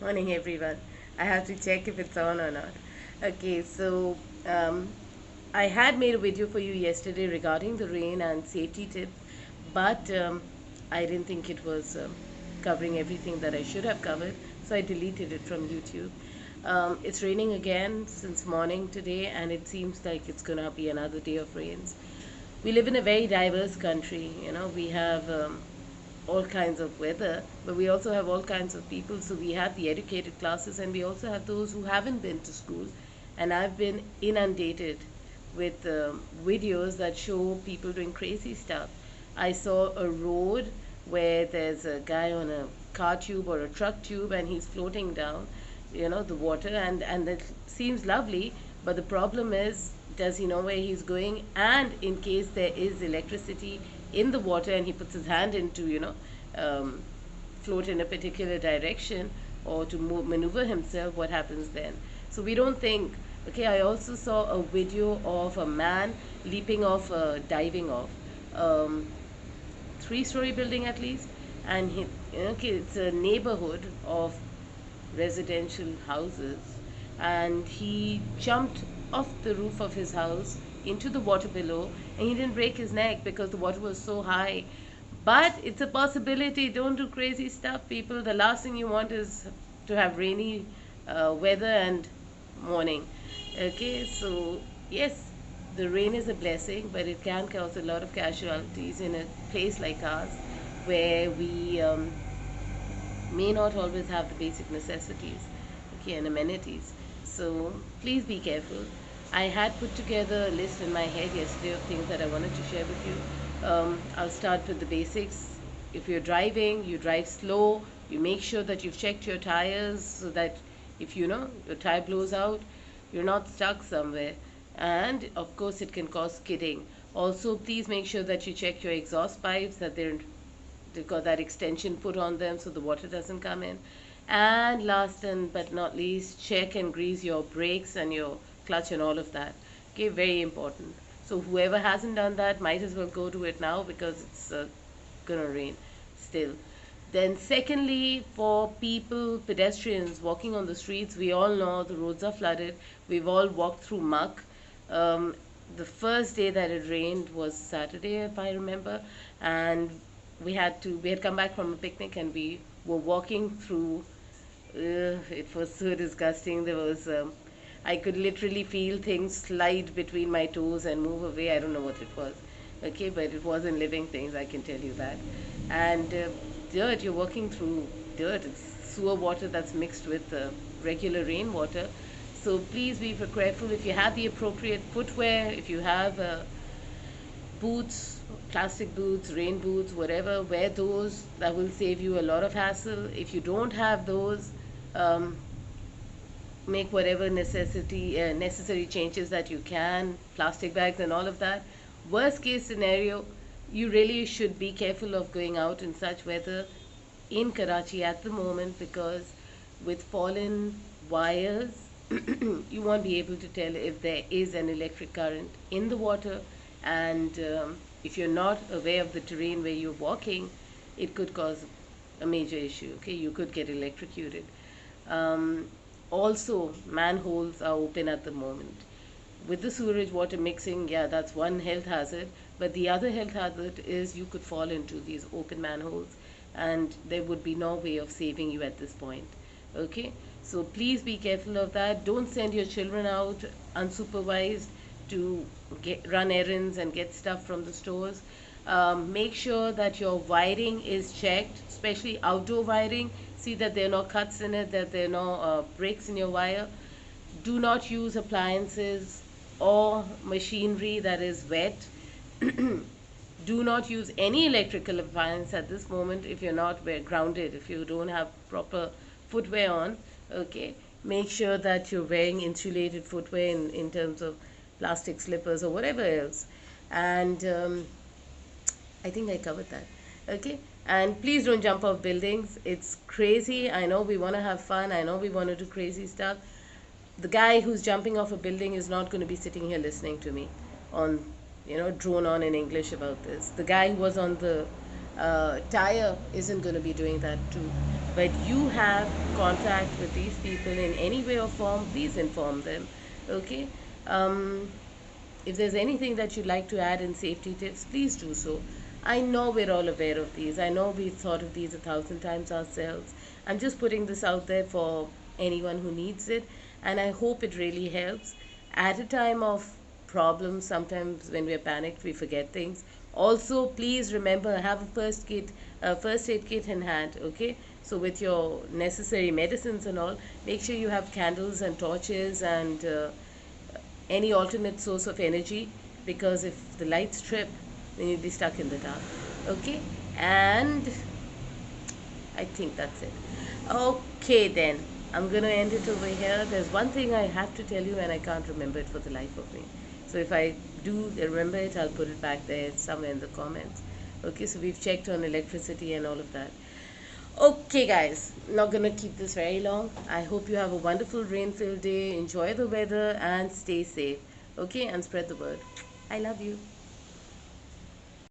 Morning, everyone. I have to check if it's on or not. Okay, so um, I had made a video for you yesterday regarding the rain and safety tips, but I didn't think it was covering everything that I should have covered, so I deleted it from YouTube. It's raining again since morning today, and it seems like it's gonna be another day of rains. We live in a very diverse country. We have all kinds of weather, but we also have all kinds of people. So we have the educated classes, and we also have those who haven't been to school. And I've been inundated with videos that show people doing crazy stuff. I saw a road where there's a guy on a car tube or a truck tube, and he's floating down, the water, and it seems lovely. But the problem is, does he know where he's going? And in case there is electricity in the water and he puts his hand in to um, float in a particular direction or to maneuver himself, what happens then? So we don't think. Okay, I also saw a video of a man leaping off, diving off, um, three-story building at least, and okay, it's a neighborhood of residential houses, and he jumped off the roof of his house into the water below, and he didn't break his neck because the water was so high. But it's a possibility. Don't do crazy stuff, people. The last thing you want is to have rainy weather and morning. Okay, so yes, the rain is a blessing, but it can cause a lot of casualties in a place like ours, where we may not always have the basic necessities, okay, and amenities. So please be careful. I had put together a list in my head yesterday of things that I wanted to share with you. I'll start with the basics. If you're driving, you drive slow. You make sure that you've checked your tires so that if your tire blows out, you're not stuck somewhere. And of course, it can cause skidding. Also, please make sure that you check your exhaust pipes, that they've got that extension put on them so the water doesn't come in. And last and but not least, check and grease your brakes and your clutch and all of that. Okay, very important. So whoever hasn't done that might as well go do it now, because it's gonna rain still. Then secondly, for people, pedestrians walking on the streets, we all know the roads are flooded. We've all walked through muck. Um, the first day that it rained was Saturday, if I remember, and we had come back from a picnic, and we were walking through. It was so disgusting. I could literally feel things slide between my toes and move away. I don't know what it was. Okay, but it wasn't living things, I can tell you that. And dirt, you're walking through dirt. It's sewer water that's mixed with regular rainwater. So please be careful. If you have the appropriate footwear, if you have boots, plastic boots, rain boots, whatever, wear those. That will save you a lot of hassle. If you don't have those, um, make whatever necessary changes that you can, plastic bags and all of that. Worst case scenario, you really should be careful of going out in such weather in Karachi at the moment, because with fallen wires, you won't be able to tell if there is an electric current in the water, and if you're not aware of the terrain where you're walking, it could cause a major issue. Okay, you could get electrocuted. Um, Also, manholes are open at the moment. With the sewerage water mixing, yeah, that's one health hazard. But the other health hazard is you could fall into these open manholes, and there would be no way of saving you at this point. Okay, so please be careful of that. Don't send your children out unsupervised to run errands and get stuff from the stores. Make sure that your wiring is checked, especially outdoor wiring. See that there are no cuts in it, that there are no breaks in your wire. Do not use appliances or machinery that is wet. Do not use any electrical appliance at this moment if you're not grounded, if you don't have proper footwear on. Okay, make sure that you're wearing insulated footwear in terms of plastic slippers or whatever else. And I think I covered that. Okay, and please don't jump off buildings. It's crazy. I know we want to have fun. I know we want to do crazy stuff. The guy who's jumping off a building is not going to be sitting here listening to me on, drone on in English about this. The guy who was on the tire isn't going to be doing that too. But you have contact with these people in any way or form, please inform them. Okay. um, if there's anything that you'd like to add in safety tips, please do so. I know we're all aware of these. I know we've thought of these 1,000 times ourselves. I'm just putting this out there for anyone who needs it, and I hope it really helps. At a time of problems, sometimes when we're panicked, we forget things. Also, please remember, have a first aid kit in hand. Okay, so with your necessary medicines and all, make sure you have candles and torches and any alternate source of energy, because if the lights trip, then you'll be stuck in the dark. Okay, and I think that's it. Okay, then I'm gonna end it over here. There's one thing I have to tell you, and I can't remember it for the life of me. So if I do remember it, I'll put it back there somewhere in the comments. Okay, so we've checked on electricity and all of that. Okay, guys, not gonna keep this very long. I hope you have a wonderful rain-filled day. Enjoy the weather and stay safe. Okay, and spread the word. I love you.